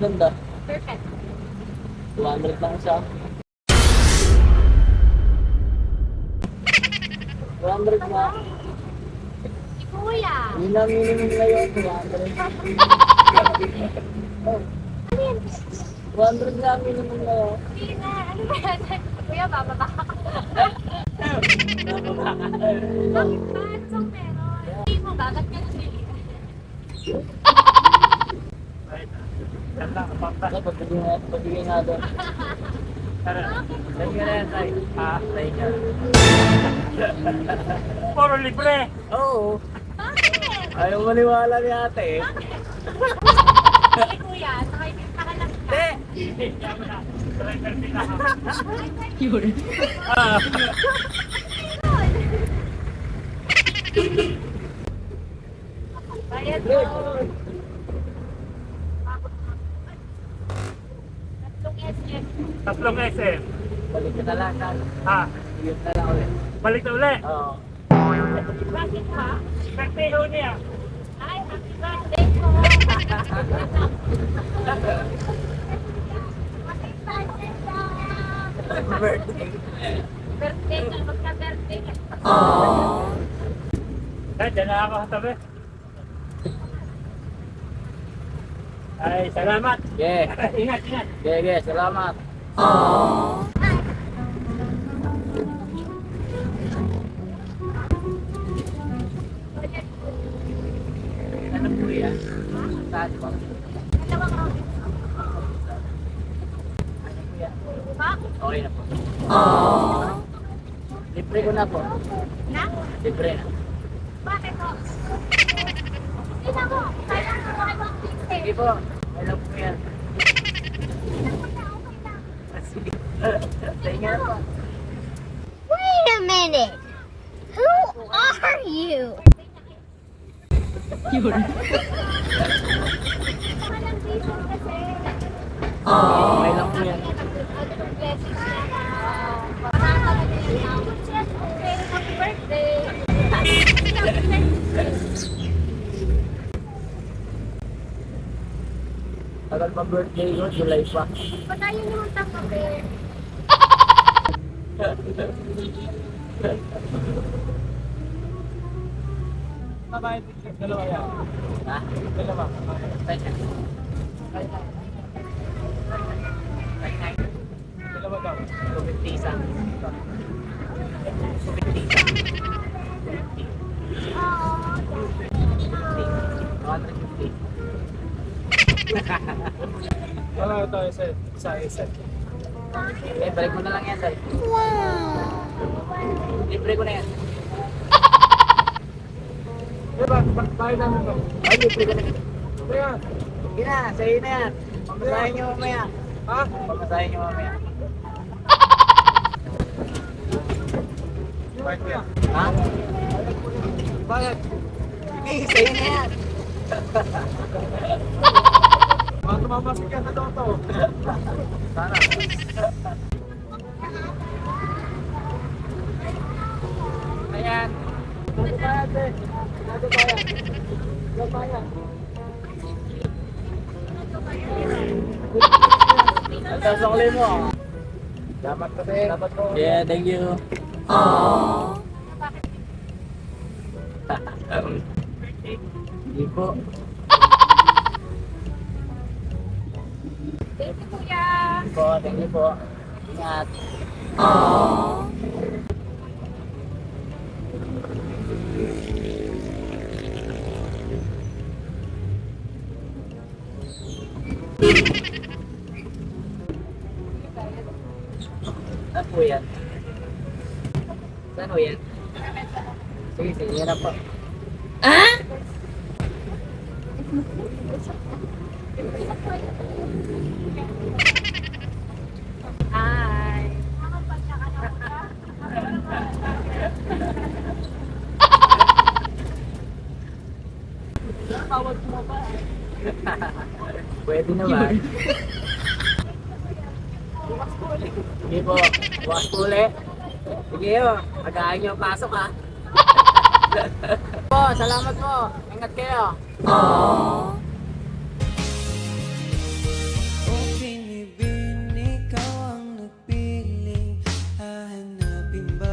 Ganda. Perfect. 200 lang siya. 200 nga. Si Kuya. Yun na minimum ngayon, 200. Oh, Ano yan? 200 nga minimum ngayon. Hindi na. Ano ba yan? Kuya, bababa ka. Bakit ba? Anong meron? Hindi mo, bagat ka na sili. Ay, pagbigay nga doon. Sabi ka na yan, Tay. Tay ka. Puro libre. Oo. Bakit? Ayaw maniwala ni ate eh. Si Kuya, nakikita ka lang ka. Yun. Bayad mo. Tatlong SM. Tatlong SM. Balik ka na lang, Tay. Ha? Yun na lang ulit. Balik na uli. Oo. Bakit ba? Birthday ho niya. Ay, happy birthday po. Birthday. Birthday ka, magka-birthday ka. Ay, dyan na ako katabi. Ay, salamat. Yeah. Ingat, ingat. Yeah, salamat. Ano po yan? Saan po? Dalawang round. Ano po yan? Pa? Okay na po. Libre ko na po. Na? Libre na. Bakit po? Tingnan mo, kaya mo mga ibang Sige po. Ano po yan? Sige. Tingnan po. Wait a minute. Who are you? Yun. Walang reason kasi. Okay lang po yan. Other blessings yan. Makakalaga yan. Very happy birthday. Tagal pa birthday ko, July pa. Patayin naman tanggapin. Mabayad dalawa yan. Ha? Dalawa. Teka. Dalawa daw. 250 isa. 250 isa. 250. Wala ito, isa. Eh, balik mo na lang yan, Day. Libre ko na yan. Diba, bakit namin ito? Ay, libre ko na yan. Kaya, Sige na, sa'yo na yan. Pagkasahin nyo mamaya. ha? Pagkasahin nyo mamaya. Bakit kuya? Ha? Bakit? Hindi, sa'yo na yan. Mga tumamasik yan na daw ito. Sana. Ayan. Ano ba ate? Ano ba yan? Ano ba yan? Ang sasakli mo. Dapat kasi. Dapat po. Yeah, thank you. Hindi po. Thank you, Kuya. Thank you po. Ingat. Ano po yan? Saan po yan? Sige, yan na po. Hi. Pwede naman. Sige po, bukas po ulit. Sige o, agahan nyo ang pasok ha. Po, salamat po. Ingat kayo. ating bahay.